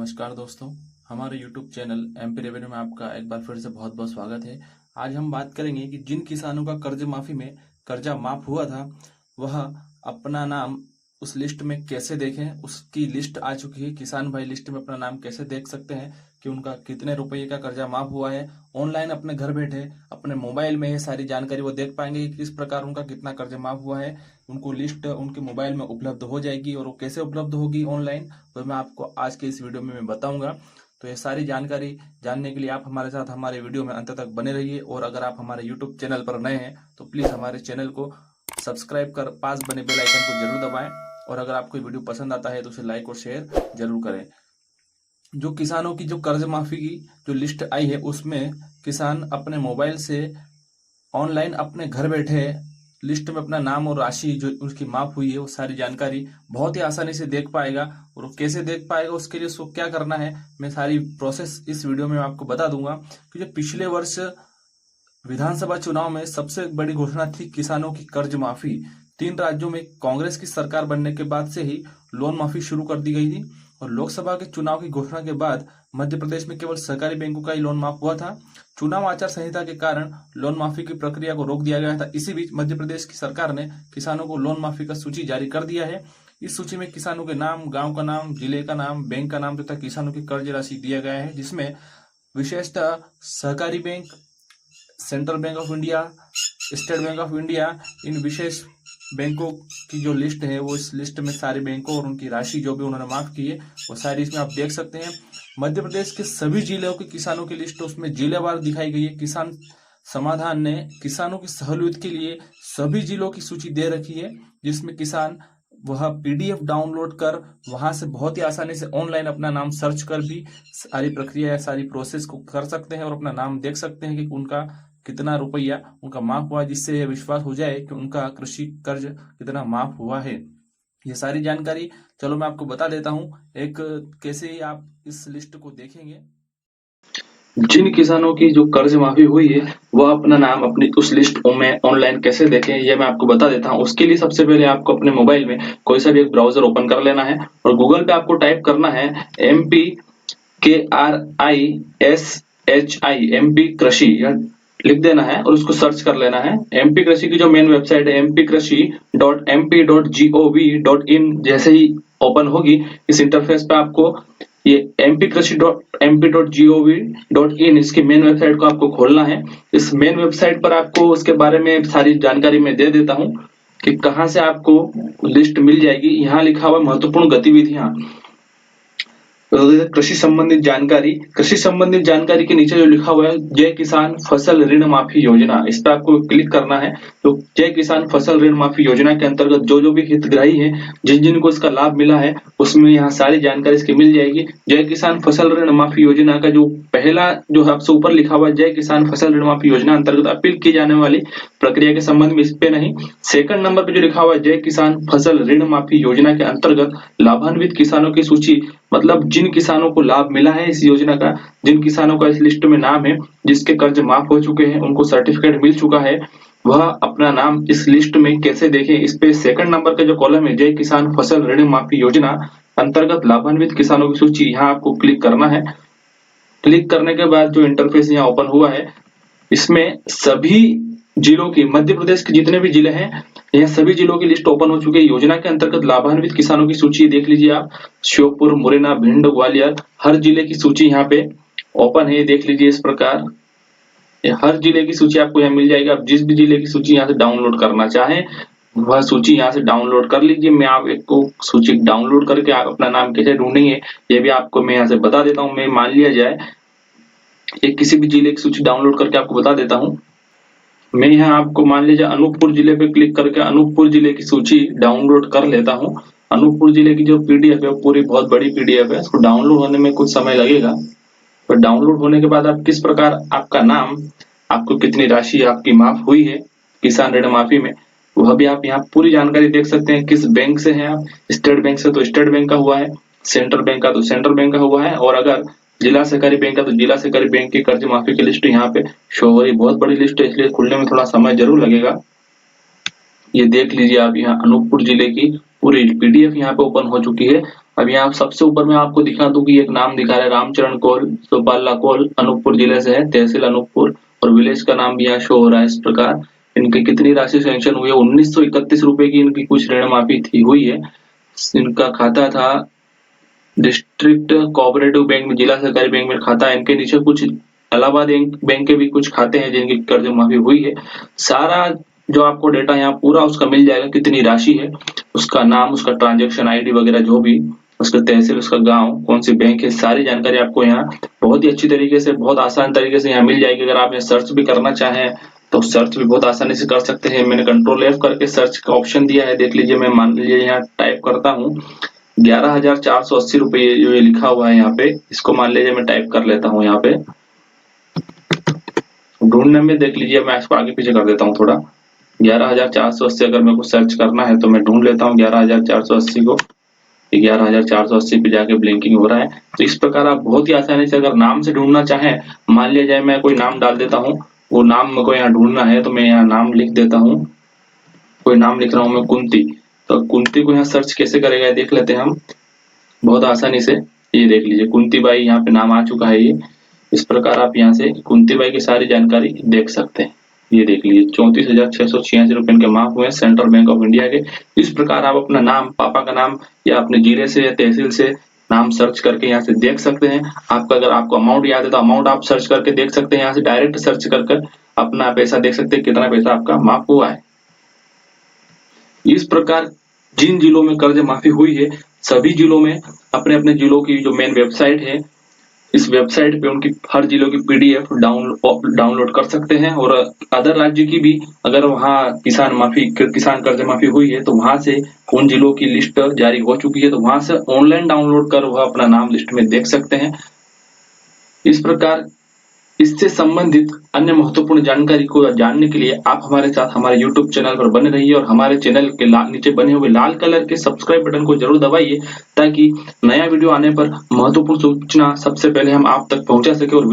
नमस्कार दोस्तों, हमारे YouTube चैनल एमपी रेवेन्यू में आपका एक बार फिर से बहुत बहुत स्वागत है। आज हम बात करेंगे कि जिन किसानों का कर्ज माफी में कर्जा माफ हुआ था, वह अपना नाम उस लिस्ट में कैसे देखें। उसकी लिस्ट आ चुकी है। किसान भाई लिस्ट में अपना नाम कैसे देख सकते हैं कि उनका कितने रुपए का कर्जा माफ हुआ है। ऑनलाइन अपने घर बैठे अपने मोबाइल में ये सारी जानकारी वो देख पाएंगे कि किस प्रकार उनका कितना कर्जा माफ हुआ है। उनको लिस्ट उनके मोबाइल में उपलब्ध हो जाएगी और वो कैसे उपलब्ध होगी ऑनलाइन, तो मैं आपको आज के इस वीडियो में मैं बताऊंगा। तो ये सारी जानकारी जानने के लिए आप हमारे साथ हमारे वीडियो में अंत तक बने रहिए। और अगर आप हमारे यूट्यूब चैनल पर नए हैं तो प्लीज हमारे चैनल को सब्सक्राइब कर पास बने बेल आइकन को जरूर दबाएं। और अगर आपको वीडियो पसंद आता है तो उसे लाइक और शेयर जरूर करें। जो किसानों की जो कर्ज माफी की जो लिस्ट आई है, उसमें किसान अपने मोबाइल से ऑनलाइन अपने घर बैठे लिस्ट में अपना नाम और राशि जो उसकी माफ हुई है वो सारी जानकारी बहुत ही आसानी से देख पाएगा। और वो कैसे देख पाएगा, उसके लिए उसको क्या करना है, मैं सारी प्रोसेस इस वीडियो में आपको बता दूंगा। कि जो पिछले वर्ष विधानसभा चुनाव में सबसे बड़ी घोषणा थी किसानों की कर्ज माफी। 3 राज्यों में कांग्रेस की सरकार बनने के बाद से ही लोन माफी शुरू कर दी गई थी। और लोकसभा के चुनाव की घोषणा के बाद मध्य प्रदेश में केवल सरकारी बैंकों का ही लोन माफ हुआ था। चुनाव आचार संहिता के कारण लोन माफी की प्रक्रिया को रोक दिया गया था। इसी बीच मध्य प्रदेश की सरकार ने किसानों को लोन माफी का सूची जारी कर दिया है। इस सूची में किसानों के नाम, गांव का नाम, जिले का नाम, बैंक का नाम तथा किसानों की कर्ज राशि दिया गया है, जिसमें विशेषतः सहकारी bank, central bank of India, state bank of India, इन विशेष बैंकों की जो लिस्ट है वो इस लिस्ट में सारे बैंकों और उनकी राशि जो भी उन्होंने माफ की है वो सारी इसमें आप देख सकते हैं। मध्य प्रदेश के सभी जिलों के किसानों की लिस्ट उसमें जिलेवार दिखाई गई है। किसान समाधान ने किसानों की सहूलियत के लिए सभी जिलों की सूची दे रखी है, जिसमें किसान वह पीडीएफ डाउनलोड कर वहां से बहुत ही आसानी से ऑनलाइन अपना नाम सर्च कर भी सारी प्रक्रिया सारी प्रोसेस को कर सकते हैं और अपना नाम देख सकते हैं कि उनका कितना रुपया उनका माफ हुआ, जिससे यह विश्वास हो जाए कि उनका कृषि कर्ज कितना माफ हुआ है। ये सारी जानकारी चलो मैं आपको बता देता हूं एक कैसे आप इस लिस्ट को देखेंगे। जिन किसानों की जो कर्ज माफी हुई है वह अपना नाम अपनी उस लिस्ट में ऑनलाइन कैसे देखें, ये मैं आपको बता देता हूं। उसके लिए सबसे पहले आपको अपने मोबाइल में कोई सा भी एक ब्राउजर ओपन कर लेना है और गूगल पे आपको टाइप करना है MP कृषि लिख देना है और उसको सर्च कर लेना है। एमपी कृषि की जो मेन वेबसाइट है mpkrshi.mp.gov.in जैसे ही ओपन होगी इस इंटरफेस पे आपको ये mpkrshi.mp.gov.in इसकी मेन वेबसाइट को आपको खोलना है। इस मेन वेबसाइट पर आपको उसके बारे में सारी जानकारी मैं दे देता हूं कि कहां से आपको लिस्ट मिल जाएगी। यहाँ लिखा हुआ महत्वपूर्ण गतिविधियां, कृषि संबंधित जानकारी के नीचे जो लिखा हुआ है जय किसान फसल ऋण माफी योजना, इस पर आपको क्लिक करना है। तो जय किसान फसल ऋण माफी योजना के अंतर्गत जो जो भी हितग्राही हैं, जिन जिन को इसका लाभ मिला है, उसमें यहाँ सारी जानकारी इसकी मिल जाएगी। जय किसान फसल ऋण माफी योजना का जो पहला जो सबसे ऊपर लिखा हुआ है जय किसान फसल ऋण माफी योजना अंतर्गत अपील की जाने वाली प्रक्रिया के संबंध में, इस पे नहीं। सेकंड नंबर पे जो लिखा हुआ है जय किसान फसल ऋण माफी योजना के अंतर्गत लाभान्वित किसानों की सूची, मतलब जिन किसानों को लाभ मिला है इस योजना का, जिन किसानों का इस लिस्ट में नाम है, जिसके कर्ज माफ हो चुके हैं, उनको सर्टिफिकेट मिल चुका है, वह अपना नाम इस लिस्ट में कैसे देखें। इस पे सेकंड नंबर का जो कॉलम है जय किसान फसल ऋण माफी योजना अंतर्गत लाभान्वित किसानों की सूची, यहाँ आपको क्लिक करना है। क्लिक करने के बाद जो इंटरफेस यहाँ ओपन हुआ है, इसमें सभी जिलों की, मध्य प्रदेश के जितने भी जिले हैं, यह सभी जिलों की लिस्ट ओपन हो चुकी है। योजना के अंतर्गत लाभान्वित किसानों की सूची देख लीजिए आप, श्योपुर, मुरैना, भिंड, ग्वालियर, हर जिले की सूची यहाँ पे ओपन है, देख लीजिए। इस प्रकार हर जिले की सूची आपको यहाँ मिल जाएगी। आप जिस भी जिले की सूची यहाँ से डाउनलोड करना चाहें वह सूची यहाँ से डाउनलोड कर लीजिए। मैं आपको सूची डाउनलोड करके आप अपना नाम कैसे ढूंढेंगे ये भी आपको मैं यहाँ से बता देता हूँ। मैं मान लिया जाए एक किसी भी जिले की सूची डाउनलोड करके आपको बता देता हूँ। मैं यहाँ आपको मान लीजिए अनूपपुर जिले पे क्लिक करके अनूपपुर जिले की सूची डाउनलोड कर लेता हूँ। अनूपपुर जिले की जो पीडीएफ है पूरी बहुत बड़ी पीडीएफ है, इसको डाउनलोड होने में कुछ समय लगेगा। पर डाउनलोड होने के बाद आप किस प्रकार आपका नाम, आपको कितनी राशि आपकी माफ हुई है किसान ऋण माफी में, वह भी आप यहाँ पूरी जानकारी देख सकते हैं। किस बैंक से हैं आप, स्टेट बैंक से तो स्टेट बैंक का हुआ है, सेंट्रल बैंक का तो सेंट्रल बैंक का हुआ है, और अगर जिला सहकारी बैंक का तो जिला सहकारी बैंक की कर्ज माफी की लिस्ट यहाँ पे शो हो रही। बहुत बड़ी लिस्ट है इसलिए खुलने में थोड़ा समय जरूर लगेगा। ये देख लीजिए आप, यहाँ अनूपपुर जिले की पूरी पीडीएफ यहाँ पे ओपन हो चुकी है अब यहाँ सबसे ऊपर में आपको दिखा दूं कि एक नाम दिखा रहा है रामचरण कौल, सुपाला कौल, अनूपपुर जिले से है, तहसील अनूपपुर, और विलेज का नाम भी यहाँ शो हो रहा है इस प्रकार। इनकी कितनी राशि सैंक्शन हुई है? 1931 रुपए की इनकी कुछ ऋण माफी थी हुई है। इनका खाता था डिस्ट्रिक्ट कोऑपरेटिव बैंक में, जिला सहकारी बैंक में खाता है। इनके नीचे कुछ इलाहाबाद बैंक के भी कुछ खाते हैं जिनकी कर्ज माफी हुई है। सारा जो आपको डेटा यहाँ पूरा उसका मिल जाएगा, कितनी राशि है, उसका नाम, उसका ट्रांजैक्शन आईडी वगैरह जो भी, उसका तहसील, उसका गांव, कौन सी बैंक है, सारी जानकारी आपको यहाँ बहुत ही अच्छी तरीके से, बहुत आसान तरीके से यहाँ मिल जाएगी। अगर आप यहाँ सर्च भी करना चाहें तो सर्च भी बहुत आसानी से कर सकते हैं। मैंने कंट्रोल F करके सर्च का ऑप्शन दिया है, देख लीजिए। मैं मान लीजिए यहाँ टाइप करता हूँ 11,480 रुपए जो ये लिखा हुआ है यहाँ पे, इसको मान लीजिए मैं टाइप कर लेता हूँ यहाँ पे। ढूंढने में देख लीजिए, मैं इसको आगे पीछे कर देता हूँ थोड़ा। 11,480 अगर मेरे को सर्च करना है तो मैं ढूंढ लेता हूँ 11,480 को। 11,480 पे जाके ब्लिंकिंग हो रहा है। तो इस प्रकार आप बहुत ही आसानी से अगर नाम से ढूंढना चाहें, मान लिया जाए मैं कोई नाम डाल देता हूँ, वो नाम मेरे को यहाँ ढूंढना है तो मैं यहाँ नाम लिख देता हूँ। कोई नाम लिख रहा हूँ मैं कुंती, तो कुंती को यहाँ सर्च कैसे करेगा देख लेते हैं हम बहुत आसानी से। ये देख लीजिए कुंती बाई यहाँ पे नाम आ चुका है। ये इस प्रकार आप यहाँ से कुंती बाई की सारी जानकारी देख सकते हैं। ये देख लीजिए 34,686 रुपए इनके माफ हुए सेंट्रल बैंक ऑफ इंडिया के। इस प्रकार आप अपना नाम, पापा का नाम या अपने जिले से या तहसील से नाम सर्च करके यहाँ से देख सकते हैं। आपका अगर आपको अमाउंट याद है तो अमाउंट आप सर्च करके देख सकते हैं। यहाँ से डायरेक्ट सर्च कर अपना पैसा देख सकते हैं, कितना पैसा आपका माफ हुआ है। इस प्रकार जिन जिलों में कर्ज माफी हुई है, सभी जिलों में अपने अपने जिलों की जो मेन वेबसाइट है, इस वेबसाइट पे उनकी हर जिलों की पीडीएफ डाउनलोड कर सकते हैं। और अदर राज्य की भी, अगर वहाँ किसान कर्ज माफी हुई है तो वहां से उन जिलों की लिस्ट जारी हो चुकी है, तो वहां से ऑनलाइन डाउनलोड कर वह अपना नाम लिस्ट में देख सकते हैं। इस प्रकार इससे संबंधित अन्य महत्वपूर्ण जानकारी को जानने के लिए आप हमारे साथ हमारे YouTube चैनल पर बने रहिए और हमारे चैनल के नीचे बने हुए लाल कलर के सब्सक्राइब बटन को जरूर दबाइए, ताकि नया वीडियो आने पर महत्वपूर्ण सूचना सबसे पहले हम आप तक पहुंचा सके और